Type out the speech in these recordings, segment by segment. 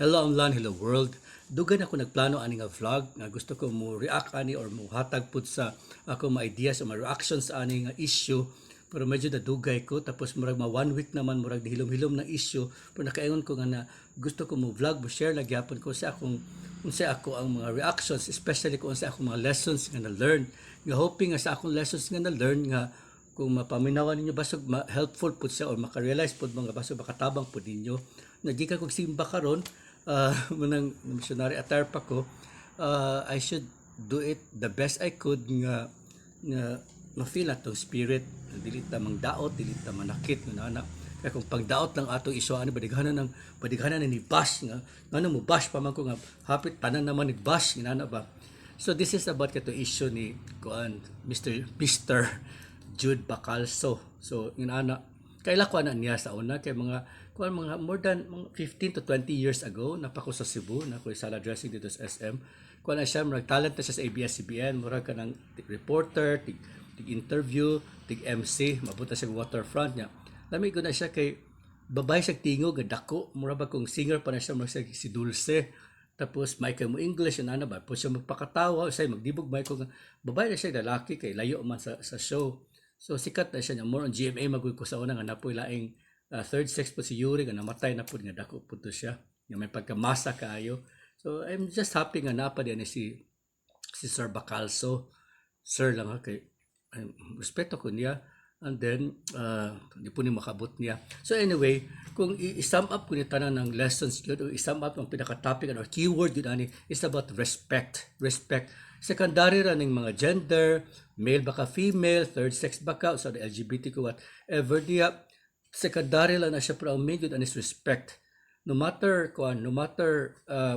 Hello online, hello world. Dugan ako nagplano ani nga vlog nga gusto ko mo react ani or mo hatag pud sa ako mga ideas o mga reactions ani nga issue. Pero medyo nadugay ko tapos murag ma 1 week naman murag hilom-hilom na issue. Pero nakaingon ko nga na gusto ko mo vlog mo share nagyapon ko sa akong unsa ako ang mga reactions, especially kung sa akong mga lessons nga na-learn. Nga hoping nga sa akong lessons nga na-learn nga kung mapaminawan ninyo basog helpful pud siya or makarealize pud mga basog makatabang pud ninyo. Nagikan kog simba karon munang missionary attire pa ko, I should do it the best I could nga ma-feel atong spirit dili ta mangdaot dili ta manakit nga anak kaya kung pagdaot lang atong iso ano badighanan ni bash nga ngano mo bash pa man ko nga hapit tanan naman ni bash nga ba. So this is about kato issue ni kuan Mr. Jude Bacalso. So anak kaila ko na niya sa una kay mga more than 15 to 20 years ago napako sa Cebu na ko sala dressing dito sa SM kuan na siya murag talent na siya sa ABS-CBN murag ka ng reporter tig interview tig MC mabuta siya waterfront niya lami ko na siya kay babay siya tingog dako murag ba kung singer pa na siya murag siya si Dulce tapos may mo English na ba po siya magpakatawa say magdibog may ko babay na siya lalaki kay layo man sa show. So sikat na siya more on GMA magud ko sa una nga napoy laing third sex po si Yuri nga namatay na po nga dako po to siya nga may pagkamasa kaayo. So I'm just happy nga napa din si Sir Bacalso. Sir lang ha kay respeto ko niya and then di po ni makabot niya. So anyway, kung i-sum up ko ni tanan ng lessons yun o i-sum up ang pinaka-topic or keyword yun ani is about respect. Respect. Secondary ra ning mga gender, male baka female, third sex baka, so the LGBT ko whatever diya. Secondary lang na siya pero ang main yun is respect. No matter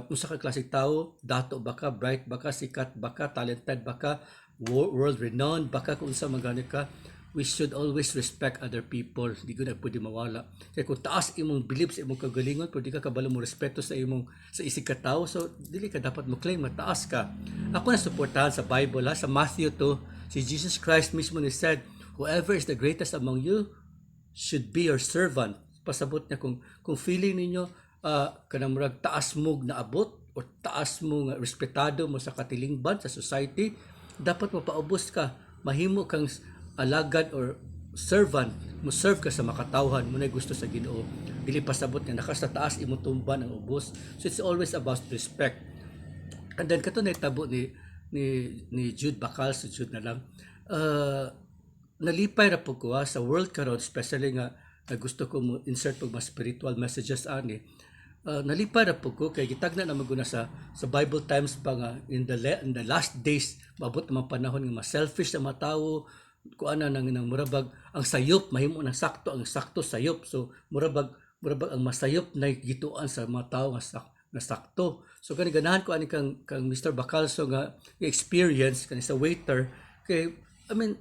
unsa ka klaseng tao, dato baka, bright baka, sikat baka, talented baka, world renowned baka kung unsa magani ka, we should always respect other people. Di ko na pwede mawala. Kaya kung taas imong belief sa imong kagalingon, pero di ka kabalo mo respeto sa isig ka tao, so dili ka dapat mo claim mataas ka. Ako na suportahan sa Bible sa Matthew 2, si Jesus Christ mismo ni said, whoever is the greatest among you should be your servant. Pasabot niya kung feeling ninyo kanang murag taas mo na abot o taas mo nga respetado mo sa katilingban sa society, dapat mapaubos ka, mahimo kang alagad or servant, mo serve ka sa makatawhan mo na gusto sa Ginoo. Dili pasabot nga nakas sa taas imong tumban ang ubos. So it's always about respect. And then kato na itabo ni Jude Bacalso, Jude na lang. Nalipay ra po ko sa world karon, especially nga gusto ko mo insert pag mas spiritual messages ani. Nalipay ra po ko kay gitagna na maguna sa Bible times pa nga in the last days maabot naman panahon nga mas selfish sa mga tao kuana nang murabag ang sayop mahimo ng sakto ang sakto sayop, so murabag ang masayop na gituan sa mga tao nga sakto. So kani ganahan ko ani kang Mr. Bacalso nga experience kani sa waiter kay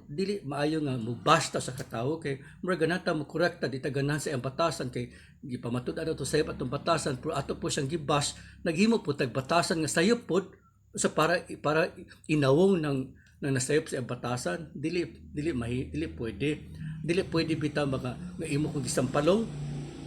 dili maayo nga mubasta sa katawo kay murag ganata mo korekta di ta ganahan sa iyang batasan kay gipamatud ano to sayop atong batasan pero ato po siyang gibash naghimo po tag batasan nga sayop pod sa para inawong ng nasayop sa iyang batasan dili pwede bitaw nga imo kong gisampalong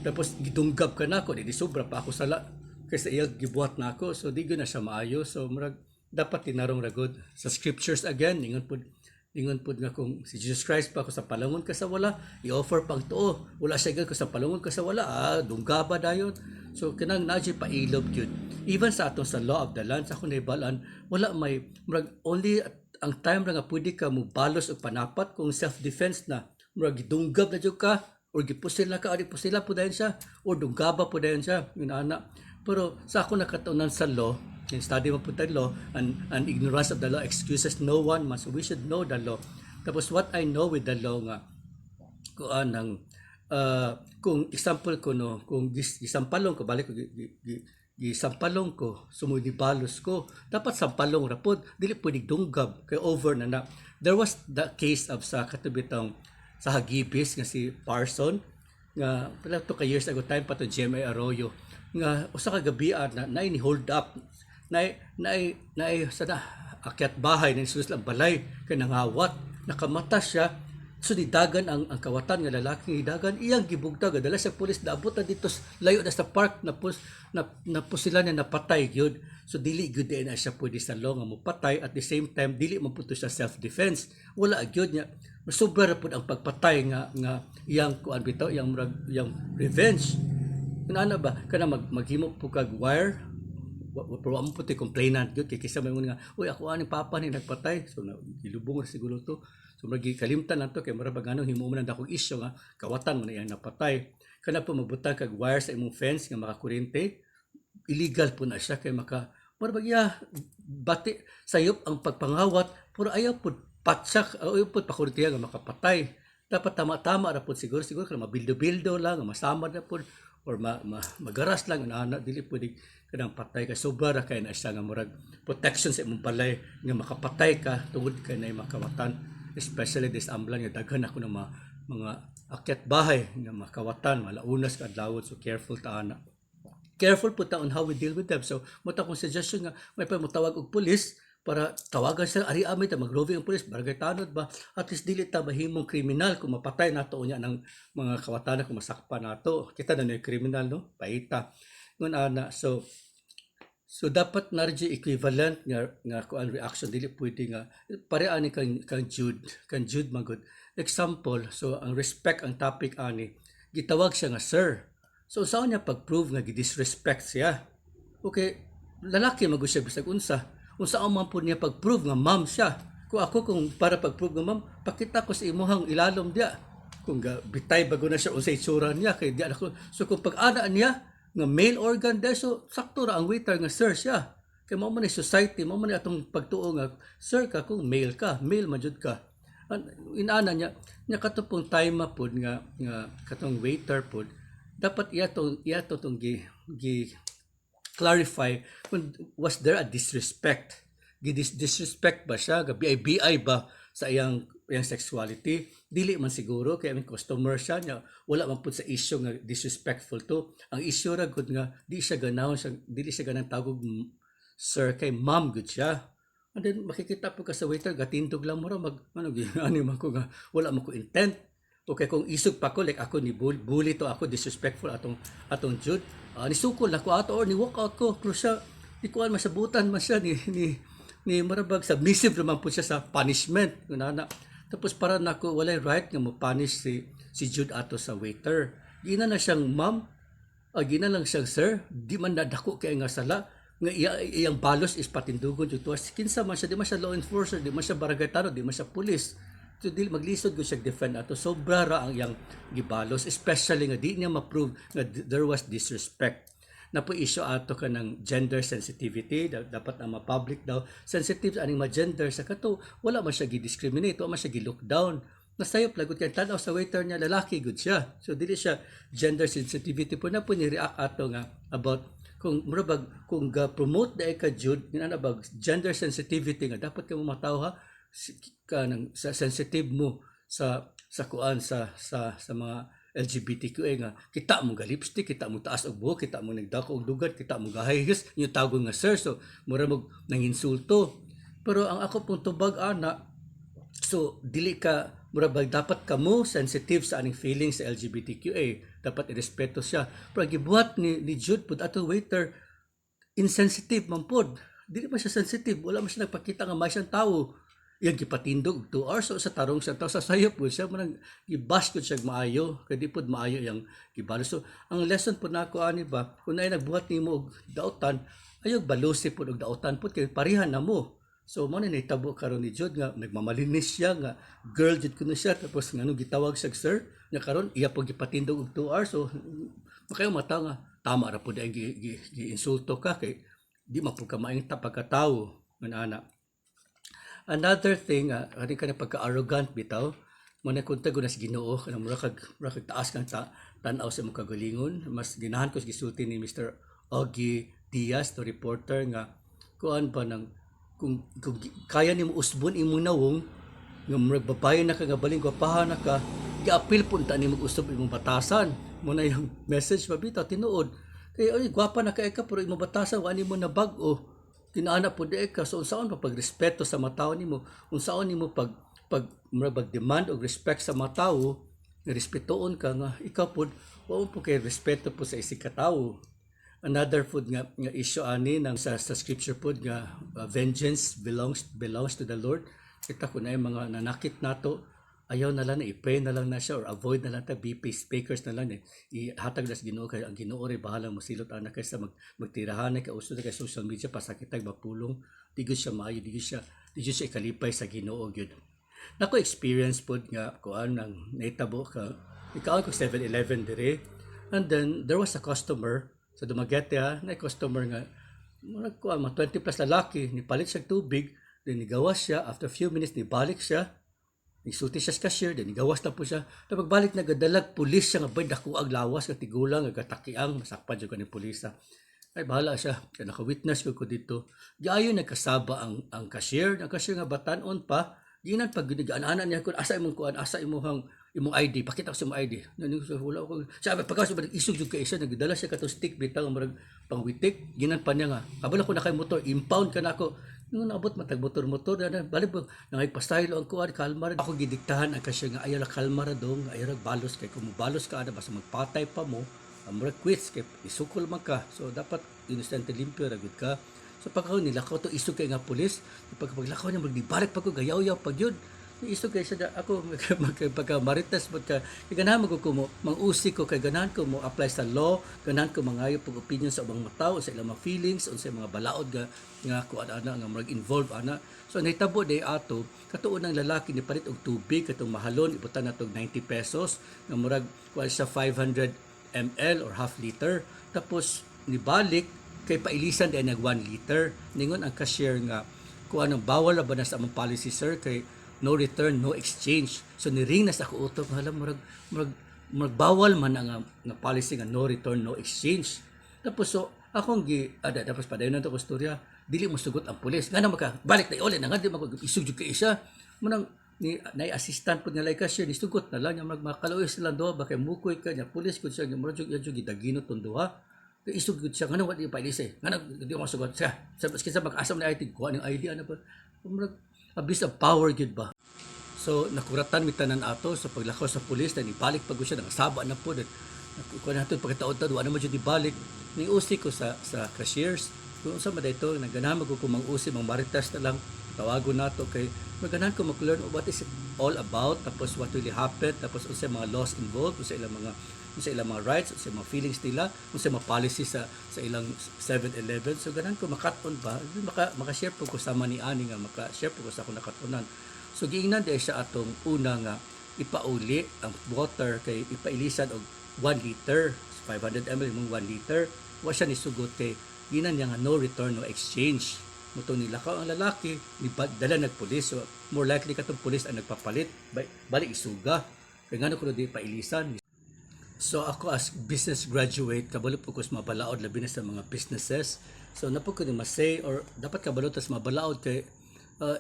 tapos gidunggab ka nako di sobra pa ako sala kay sa iyang gibuhat nako, so di gyud na siya maayo. So murag dapat tinarong ragod sa scriptures again ingon pud nga kung si Jesus Christ pa ko sa palangon ka sa wala i-offer pang tuo wala siya ko sa palangon ka sa wala dunggaba dayon. So kanang naji pa ilob gyud even sa ato sa law of the land sa kun ibalan wala may murag only ang time ra nga pwede ka mo balos og panapat kung self defense na murag gidunggab na jud ka or gipusil na ka adi pusila po dayon siya or dunggaba po dayon siya ana. Pero sa ako nakatunan sa law, in study mo po tayo law, and ignorance of the law excuses no one man. So we should know the law. Tapos what I know with the law nga, kung example ko no, kung gisampalong ko, balik ko, gisampalong ko, sumudibalos ko, dapat sampalong rapod, dili pwede dunggab, kay over na. There was the case of sa katubitang sa Hagibis nga si Parson, nga pala to ka years ago time pa to GMA Arroyo nga usa ka gabi na ni hold up na sana akyat bahay na sus lang balay kay nangawat nakamata siya So nidagan ang kawatan nga lalaki nidagan iyang gibugtag dala sa pulis daabot na dito layo na sa park na sila na napatay gyud. So dili gyud na siya pwede sa law nga mopatay at the same time dili man pud sa self defense. Wala gyud nya sobra pud ang pagpatay nga iyang kuan bitaw iyang revenge. Ana ba kana maghimo po kag wire pero amo puti complainant gyud kay kisa may nga uy ako ani papa ni nagpatay so ilubong ra siguro to so magi kalimtan nato kay mura bagano himo man ang dakong isyu nga kawatan man iyang napatay kana po magbutang kag wire sa imong fence nga makakuryente illegal po na siya kay maka mura bagya bati sayop ang pagpangawat pero ayaw pud patsak ayaw pud pakuryente nga makapatay dapat tama-tama ra pud siguro kana mabildo-bildo lang masamad na pud or magaras lang ana dili pwede kanang patay ka sobra ra kay na siya nga murag protection sa imong balay nga makapatay ka tungod kay nay makawatan especially this amblan nga daghan ako ng mga akyat bahay nga makawatan malaunas ka adlaw so careful ta ana careful po ta on how we deal with them so mota kong suggestion nga may pa motawag og pulis para tawagan sa ari amay ta mag-roving ang pulis barangay tanod ba at least dili ta mahimong kriminal kung mapatay nato unya ng mga kawatan kung masakpa nato kita na nay kriminal no paita ngun ana so dapat narji equivalent nga kuan reaction dili pwede nga pare ani kang Jude magud example so ang respect ang topic ani gitawag siya nga sir so saan niya pag-prove nga gidisrespect siya okay lalaki magud siya bisag unsa man po niya pag-prove nga ma'am siya kung para pag-prove nga ma'am pakita ko sa imuhang ilalom dia kung bitay bago na siya unsay itsura niya kay di ako so kung pag-ana niya nga male organ dahil so sakto ra ang waiter nga sir siya kay mao man society mao man atong pagtuo nga sir ka kung male man jud ka inana nya katupong time pod nga katong waiter pod dapat iya tong gi clarify kung was there a disrespect disrespect ba siya bi ba sa iyang sexuality dili man siguro kay ang customer siya nya wala man pud sa issue nga disrespectful to ang issue ra gud nga dili siya ganang tawag sir kay ma'am gud siya and then makikita po ka sa waiter gatindog lang mo ra ani man ko nga wala man ko intent okay kung isog pa ko like ako ni bully to ako disrespectful atong Jude nisukol ako ato or ni walk out ko pero siya di ko masabutan man siya ni marabag submissive naman po siya sa punishment kunana tapos para nako walay right nga mo punish si Jude ato sa waiter gina na siyang ma'am gina lang siyang sir di man nadako kay nga sala nga iyang balos is patindugon jud tuwas kinsa man siya di man siya law enforcer di man siya barangay tanod di man siya pulis so dili maglisod ko siya defend ato sobra ra ang iyang gibalos especially nga di niya ma-prove nga there was disrespect na po issue ato ka ng gender sensitivity dapat na ma-public daw sensitive aning ma-gender sa kato wala man siya gi-discriminate wala man siya gi-look down nasayop lagot kay tanaw sa waiter niya lalaki good siya so dili siya gender sensitivity po na po ni react ato nga about kung murabag kung promote da ka Jude ginanabag gender sensitivity nga dapat ka mataw ha sa sensitive mo sa kuan sa mga LGBTQA nga kita mo ga lipstick kita mo taas og buhok kita mo nagdako og dugad kita mo gahayos inyo tawag nga sir so mura mo nanginsulto pero ang ako pong tubag ana so dili ka mura dapat kamo sensitive sa aning feelings sa LGBTQA dapat irespeto siya pero gibuhat ni Jude pud ato waiter insensitive man pod dili man siya sensitive wala man siya nagpakita nga may siyang tawo yang gipatindog 2 hours so sa tarong sa sayop po siya man gibash ko siya maayo kay di pud maayo yang gibalo so ang lesson po nako ani ba kun ay nagbuhat nimo og daotan ayog balusi pud og daotan pud kay parihan na mo so mo ni nahitabo karon ni Jude nga nagmamalinis siya nga girl jud kuno siya tapos ngano gitawag siya sir nga karon iya pud gipatindog og 2 hours so makayo mata nga tama ra pud ang gi-insulto ka kay di man pud ka maayong pagkatawo man ana. Another thing, kani ka na pagka-arrogant bitaw, muna kung tago na sa Ginoo, kanang mura kag taas kang tanaw sa mga kagalingon. Mas ginahan ko sa gisulti ni Mr. Ogie Diaz, the reporter, nga kuan pa nang kung kaya nimo usbon imong nawong, nga mura babae na ka nga baling gwapahan na ka, gi-appeal punta nimo usab imong batasan. Muna yung message pa bitaw tinuod. Kaya gwapa na ka pero imong batasan wani mo na bag-o. Tinaana po di ka so unsaon pa pagrespeto sa mataw nimo unsaon nimo pag demand og respect sa mga tawo, nga respetoon ka nga ikaw pud wa mo po kay respeto po sa isig ka tawo. Another food nga issue ani ng sa scripture pod nga vengeance belongs to the Lord. Kita ko na yung mga nanakit nato, ayaw na lang na i-pray na lang na siya or avoid na lang ta, be peacemakers na lang ihatag na sa Ginoo kay ang Ginoo ray bahala mo silot ana kaysa magtirahan kay uso kay social media pasakitag mapulong digos siya maayo digos siya ikalipay sa Ginoo gyud. Nako experience pod nga kuan nang naitabo ka ikaw ko 7-Eleven dire, and then there was a customer sa Dumaguete na customer nga murag kuan mga 20 plus lalaki ni palit siya tubig, then nigawas siya after few minutes ni balik siya. Isulti siya sa cashier, then gawas na po siya. Tapos pagbalik nagadalag pulis siya nga bay dako ag lawas nga tigulang nga gatakiang masakpan jud kanang pulisa. Ay bahala siya, kay naka-witness ko dito. Giayon nagkasaba ang cashier nga batan-on pa. Ginan pag gigaan-ana niya kun asa imong kuan, asa imong ID, pakita ko sa imong ID. Nani wala ko. Sabi pagkaso ba isog jud kay isa nagdala siya kato stick bitang murag pangwitik. Ginan pa niya nga. Kabalo ko na kay motor, impound ka nako. Nung naabot matag motor na balik po nangaypastyle ang kuan kalmar ako gidiktahan ang kasya nga ayaw kalmar dong ayaw balos kay kung balos ka ana basta magpatay pa mo amra quits kay isukol man ka so dapat instantly limpyo ra gud ka so pagka nilakaw to isog kay nga pulis pagpaglakaw niya magdibalik pa ko gayaw-yaw pag yun isog kay sa ako pagka maritas pagka ganahan mo ko mo mangusi ko kay ganahan ko mo apply sa law ganahan ko mangayo pag opinion sa ubang mataw sa ilang mga feelings unsa mga balaod nga kuan ana nga mag involve ana so nahitabo day ato katuon ng lalaki ni palit og tubig katong mahalon ibutan natog 90 pesos nga murag kuan siya 500 ml or half liter tapos nibalik kay pailisan din nag 1 liter ningon ang cashier nga kuan ang bawal ba na sa among policy sir kay no return, no exchange. So niring na sa ako utok nga murag bawal man nga policy nga no return, no exchange. Tapos so akong tapos padayon na to ko storya, dili mo sugot ang pulis. Nga na maka balik na ulit na nga di isug jud kay isa. Munang ni assistant pud nga like cashier ni sugot na lang nga magmakaloy sila do ba kay mukoy ka nya pulis pud siya nga murag jud gidagino tong duha. Kay isug jud siya nga wa di pailise. Nga di mo sugot siya. Sa kinsa mag-asam na ID kuha ning ID ana pa. Murag abuse of power gyud ba. So nakuratan mi tanan ato sa paglakaw sa pulis na ibalik pag siya nakasaba na po kuha nato pagkataon-taon wala man jud ibalik ni usi ko sa cashiers kung unsa man dayto naganahan ko mang-usi mang maritas na lang tawagon nato kay maganahan ko mag-learn what is it all about tapos what really happened tapos unsa mga laws involved sa ilang mga rights sa mga feelings nila unsa mga policy sa ilang 7-Eleven so ganahan ko makat-on ba maka-share po ko sama ni ani nga maka-share po ko sa akong nakatunan so giingnan di siya atong una nga ipauli ang water kay ipailisan og 1 liter 500 ml mong 1 liter wa siya nisugot kay ginan niya nga no return no exchange muto nilakaw ang lalaki ni dala nagpulis so more likely katong pulis ang nagpapalit balik isuga kay ngano ko di pailisan. So ako as business graduate, kabalo po ko sa mabalaod labi na sa mga businesses. So napo ko masay or dapat kabalo tas mabalaod kay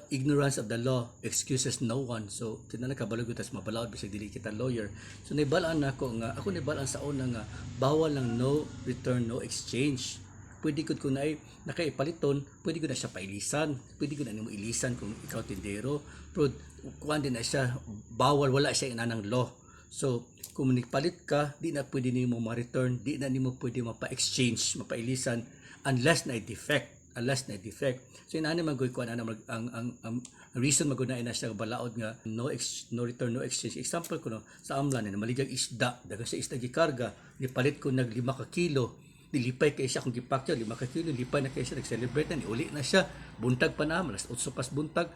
ignorance of the law excuses no one. So kinala kabalo ko tas mabalaod bisag dili kita lawyer. So nibalaan nako nga ako nibalaan sa una nga bawal lang no return no exchange. Pwede ko na nakaipaliton, pwede ko na siya pailisan, pwede ko na nimo ilisan kung ikaw tindero. Pero kuan din na siya bawal wala siya inanang law. So kung nagpalit ka, di na pwede nimo ma-return, di na nimo pwede mapa-exchange, mapa-ilisan unless na defect. So inani man goy ko ana ang reason maguna ina siya balaod nga no return no exchange. Example ko no sa amlan na maligag isda, daga sa isda gikarga, gipalit ko nag 5 ka kilo. Dilipay kay siya kung gipakyo 5 ka kilo, lipay na kay siya nag-celebrate na niuli na siya. Buntag pa na, malas 8 pas buntag.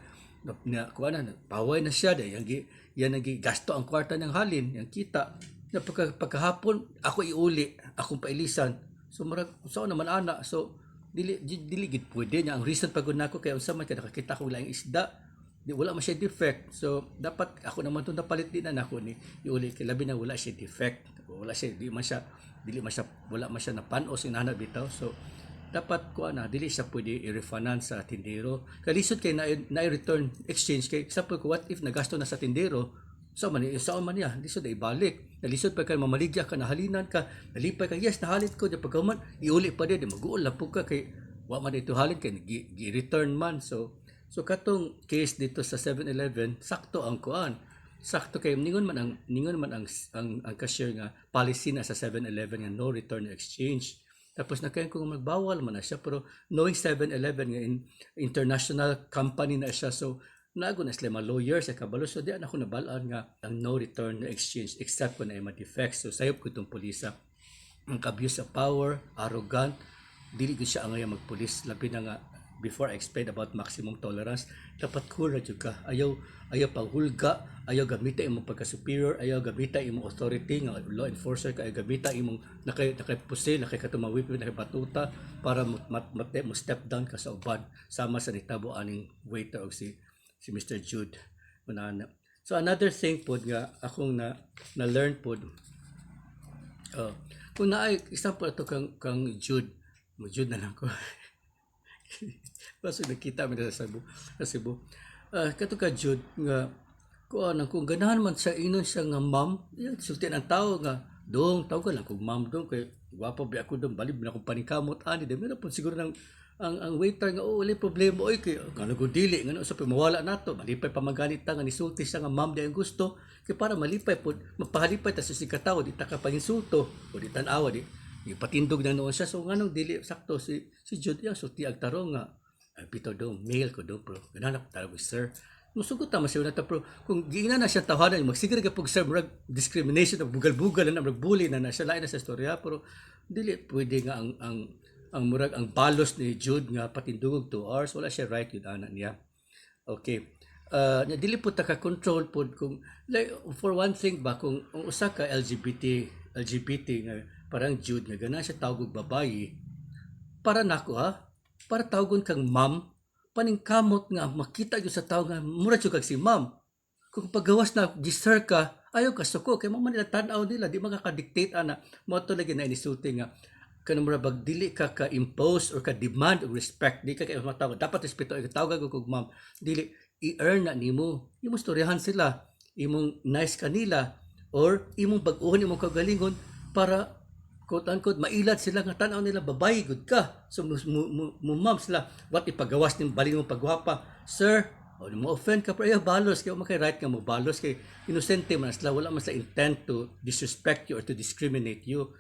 Na kuan na paway na siya yan gasto ang kwarta ng halin yang kita na pagkahapon ako iuli akong pailisan so murag sao naman ana so dili gid pwede niya ang reason pagod nako kay unsa man kay nakakita ko laing isda di wala man siya defect so dapat ako naman tong napalit din na nako ni iuli kay labi na wala siya defect wala siya wala man siya napanos inana bitaw so dapat ko dili siya pwede i-refundan sa tindero kalisod kay na return exchange kay example ko what if nagasto na sa tindero so man niya lisod ay ibalik nalisod pa kay mamaligya ka nahalinan ka nalipay ka yes nahalit ko di pagkaman iuli pa di maguol lang po ka kay wa man ito halin kay gi-return man so So katong case dito sa 7-Eleven, sakto ang kuan. Sakto kay ningon man ang cashier nga policy na sa 7-Eleven nga no return no exchange. Tapos nakayon ko nga magbawal man na siya, pero knowing 7-Eleven nga international company na siya, so nago na sila mga lawyers sa kabalo, so di ako nabalaan nga ang no return no exchange except kung na may defects. So sayop ko itong pulisa ang abuse of power, arrogant, dili ko siya angay magpulis, labi na nga before I explain about maximum tolerance, dapat cool ra jud ka. Ayaw panghulga, ayaw gamita imong pagka-superior, ayaw gamita imong authority nga law enforcer, ayaw gamita imong nakay katumawip, nakay batuta para mo step down ka sa uban, sama sa nitabo aning waiter og si Mr. Jude. So another thing pod nga akong na learn pod, kung naay example ato kang Jude na lang ko. Basta nakita mi sa Cebu. Kato ka Jude nga kung ganahan man sa inon siya nga ma'am, sulti ang tao nga dong tawag lang kung ma'am dong kay gwapo bi ako dong balib na akong paningkamot ani de meron po siguro nang ang waiter nga wala problema oy kay kano ko dili ngano sa mawala nato malipay pa magalit ta nga nisulti siya nga ma'am di ang gusto kay para malipay pod mapahalipay ta sa sikataw di ta ka panginsulto o di tan-awa di ipatindog na noon siya, so nganong dili sakto si Jude yang sulti ag tarong nga pito do mail ko do bro ganana talaga sir musugot ta masiw na ta pro kung giina na siya tawanan magsigir ka pug sir murag discrimination o bugal-bugal na murag bully na siya lain na sa istorya, pero dili pwede nga ang murag ang balos ni Jude nga patindugog 2 hours wala siya right yun ana niya. Okay, dili po ta ka control pod kung like for one thing ba kung usa ka LGBT nga parang Jude nga gana siya tawag babayi para nako para tawagon kang ma'am paningkamot nga makita gyud sa tao nga mura jud kag si ma'am, kung paggawas na gisir ka ayaw ka suko kay mo man nila tan-aw nila di makaka-dictate ana mo to lagi na inisulti nga kanang mura bag dili ka impose or ka demand og respect di ka kay matawag dapat respeto ay tawag kag ma'am dili i-earn na nimo imong storyahan sila imong nice kanila or imong bag-ohon imong kagalingon para quote-unquote, mailad sila nga tanaw nila babae good ka. So ma'am sila, what ipagawas ning bali mo pagwapa. Sir, mo offend ka pero ayaw balos kay makay right nga mo balos kay inosente man sila wala man sa intent to disrespect you or to discriminate you.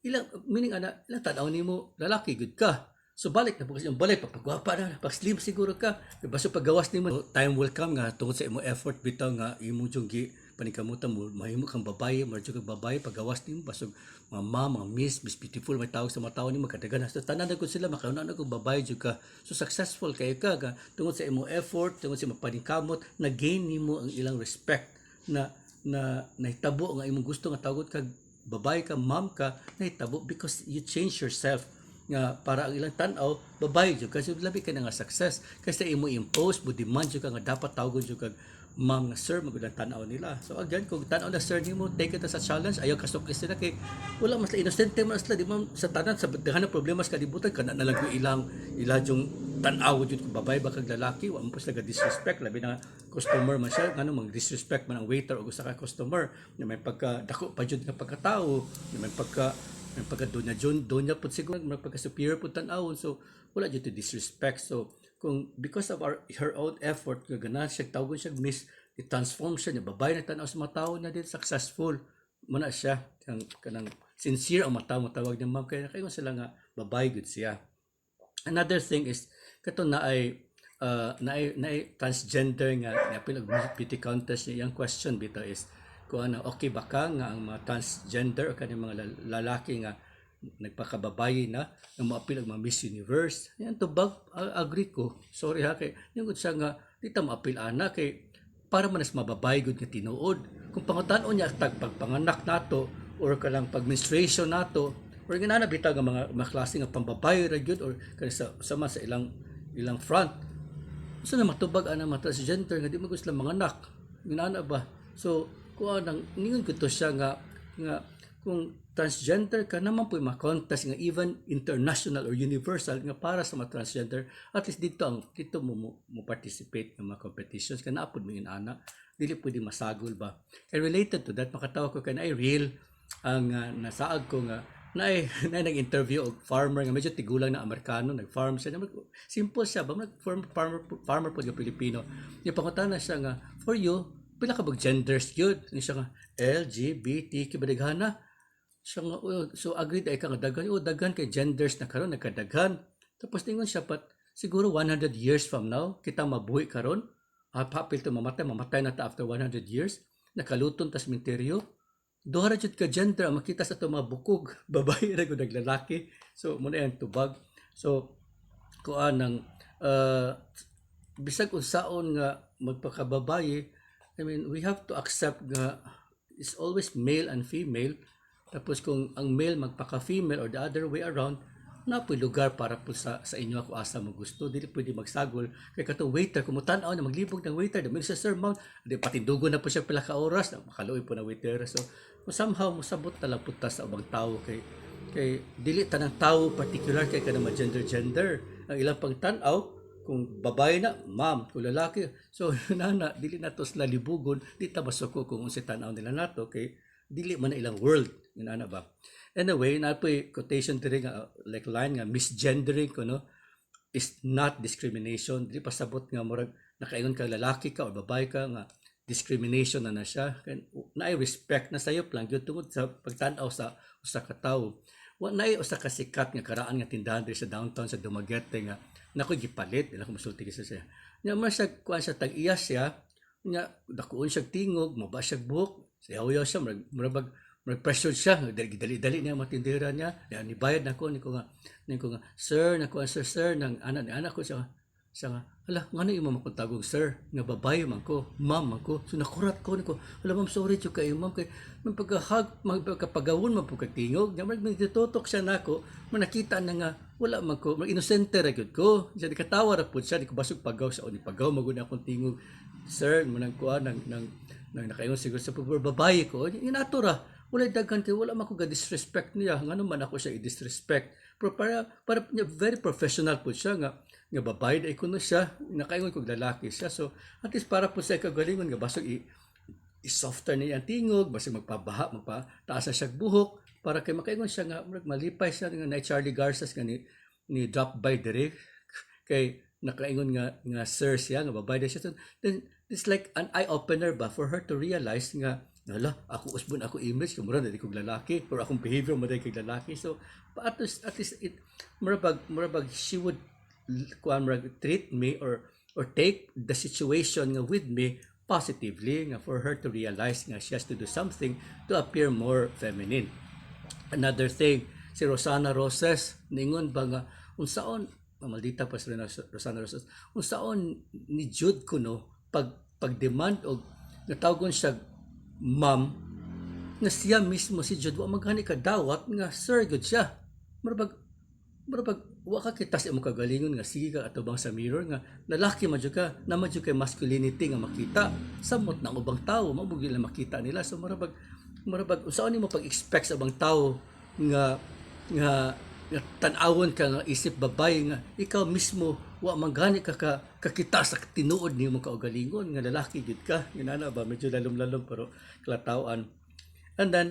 Ilang meaning ana, ilang tanaw nimo lalaki good ka. So balik na bukas yung balik pagwapa na pag slim siguro ka. Baso paggawas nimo time will come nga tungod sa imo effort bitaw nga imo jung paningkamutan mo mahimo kang babae marjo kang babae paggawas nimo basog mga miss beautiful may tawag sa mga tao ni magkadagan so tanan ko sila makauna na kung babae jud ka so successful kay ka tungod sa imo effort tungod sa paningkamot na gain nimo ang ilang respect na nahitabo nga imong gusto nga tawag kag babae ka ma'am ka nahitabo because you change yourself nga para ang ilang tan-aw babae jud kasi labi ka na nga success kasi imo impose mo demand jud ka nga dapat tawagon jud kag ma'am nga sir magudang tanaw nila. So again kung tanaw na sir nimo take it as a challenge ayaw kasukis sila kay wala mas innocente man sila di man sa tanan sa daghan ng problema sa kalibutan kana na lang ilang yung tanaw jud kung babae ba kag lalaki wa mo sila disrespect labi na customer man siya ngano mang disrespect man ang waiter o usa ka customer na may pagka dako pa jud nga pagkatao na may pagka donya pud siguro may pagka superior pud tan-awon so wala jud to disrespect. So kung because of her own effort nga gana siya tawgon siya miss i-transform siya niya babae na tanaw sa mga tao na din successful muna siya kanang sincere ang mga tao matawag niya ma'am kaya kayo sila nga babae good siya. Another thing is kato na ay transgender nga napil og beauty contest niya yung question bitaw is kung ano okay ba ka nga ang mga transgender o kanang mga lalaki nga nagpakababayi na maapil ang mga Miss Universe yan tubag agree ko sorry ha kay yung siya nga di ta maapil ana kay para manas mababayi gud nga tinuod kung pangutan-on niya pagpanganak nato or kalang pag menstruation nato or ginana bitaw nga mga klase nga pambabayi ra gyud or kani sa ilang front so na matubag ana mga transgender nga di mo gusto mga anak ginana ba so kung anang ningon ko to siya nga kung transgender ka naman po ma-contest nga even international or universal nga para sa mga transgender at least dito mo participate ng mga competitions ka naapod mo ana dili pwede masagol ba and related to that makatawa ko kay na real ang nasaag ko nga na nag-interview og farmer nga medyo tigulang na Amerikano, nag-farm siya. Simple siya ba farmer po nga Pilipino. Yung pangutana siya nga, for you, pila ka bag genders gyud? Ni siya nga LGBTQ badaghana. Siya nga "Oh, so agreed ay ka nga daghan, oh daghan kay genders na karon nagkadaghan." Tapos ningon siya pat siguro 100 years from now kita mabuhi karon. Hapil to mamatay na ta after 100 years. Nakaluton tas minteryo. Duha ra jud ka gender ang makita sa ato mga bukog, babae ra gud lalaki. So mo na yan tubag. So kuan ng uh, bisag unsaon nga magpakababaye, I mean we have to accept nga it's always male and female. Tapos kung ang male magpaka-female or the other way around, na po lugar para po sa inyo ako asa mo gusto. Dili pwede magsagol. Kaya katong waiter, kung mutanaw na maglibog ng waiter, dami sa sermon, di patindugo na po siya pila ka oras, makaluoy po na waiter. So, somehow, musabot na lang po ta sa ubang tao. Kay dili tanang tao, particular kay ka naman gender. Ang ilang pang tanaw, kung babae na, ma'am, kung lalaki. So, nana, dili na to sila libugon, di ta masuko kung unsa tanaw nila nato, kay dili man na ilang world. Yun ana ba? Anyway, na po quotation diri nga like line nga misgendering ko no is not discrimination. Dili pasabot nga murag nakaingon ka lalaki ka o babae ka nga discrimination na siya. Naay respect na sayo lang gyud tungod sa pagtan-aw sa usa ka tawo. Wa naay usa ka sikat nga karaan nga tindahan diri sa downtown sa Dumaguete nga nako gipalit dila ko masulti sa siya. Nya man siya kuan sa tag-iyas siya nya dakuon siya tingog, maba siya buhok, sayaw siya murag pressure siya, dali niya matindira niya. Yan nibayad nako niko nga sir, nako sir nang anak ko siya nga hala ngano imo makuntagog sir nga babae man ko ma'am man ko so nakurat ko niko hala ma'am sorry jud kay ma'am kay man magpagawon man pagka tingog nga mag ditutok siya nako man nakita na nga wala man ko mag inosente ra gyud ko siya katawa ra pud siya di ko basog pagaw sa ni pagaw magud akong tingog sir manang kuan nang nakaingon siguro sa babae ko inato ra wala daghan kay wala man ko ga disrespect niya ngano man ako siya i-disrespect pero para very professional po siya nga babae dai kuno siya nakaingon kog lalaki siya so at least para po sa kagalingon nga basog i-softer niya ang tingog basig magpataas siya buhok para kay makaingon siya nga malipay siya nga na Charlie Garces nga ni drop by dire kay nakaingon nga sir siya nga babae siya so, then it's like an eye opener ba for her to realize nga hala ako usbon ako image kumura dili kog lalaki or akong behavior mo dili kog lalaki so at least it murabag she would treat me or take the situation nga with me positively nga for her to realize nga she has to do something to appear more feminine. Another thing, si Rosana Roses ningon ba nga unsaon maldita pa si Rosana Roses unsaon ni Jude kuno pag-demand og natawgon siya ma'am nga siya mismo si Jude wa maghani ka dawat nga sir gud siya murabag wa ka kita sa imong kagalingon nga sige ka atubang sa mirror nga lalaki man jud ka na man jud kay masculinity nga makita samot ng ubang tawo mao gyud lang makita nila so murabag unsaon nimo pag-expect sa ubang tawo nga tan-awon ka nga isip babae nga ikaw mismo wa manggani ka kakita sa tinuod nimo kaugalingon nga lalaki gid ka inana ba medyo lalom pero klatawan and then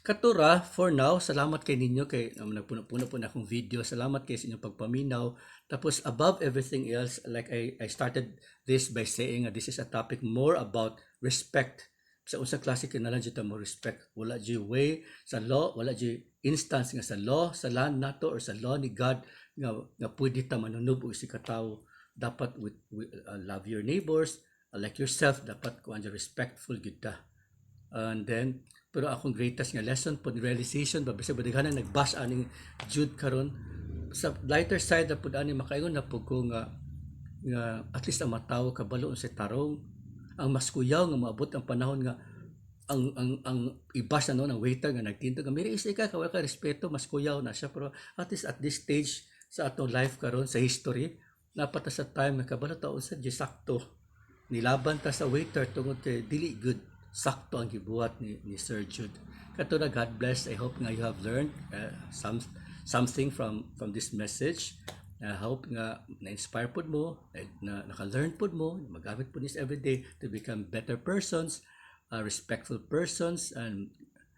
katura for now salamat kay ninyo kay nagpuno-puno po na akong video salamat kay sa inyong pagpaminaw tapos above everything else like I started this by saying this is a topic more about respect sa usa klase kinalan jud mo respect wala jud way sa law wala jud instance nga sa law sa land nato or sa law ni God nga pwede ta manunub og si katawo dapat with love your neighbors like yourself dapat kuan respectful gid ta and then pero akong greatest nga lesson po realization babisa badighanan nagbash aning Jude karon sa lighter side na pud ani makaingon na pud ko nga at least ang matawo kabalo sa tarong ang mas kuyaw nga maabot ang panahon nga ang ibas na ng waiter nga nagtinto nga miri isa ka wala ka respeto mas kuyaw na siya pero at least at this stage sa atong life karon sa history napata sa time nga kabalo taon sa sakto nilaban ta sa waiter tungod kay dili good sakto ang gibuhat ni Sir Jude kato na God bless I hope nga you have learned something from this message. I hope nga na-inspire po mo, na naka-learn po mo, magamit po this everyday to become better persons, respectful persons, and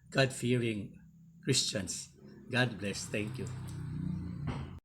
God-fearing Christians. God bless. Thank you.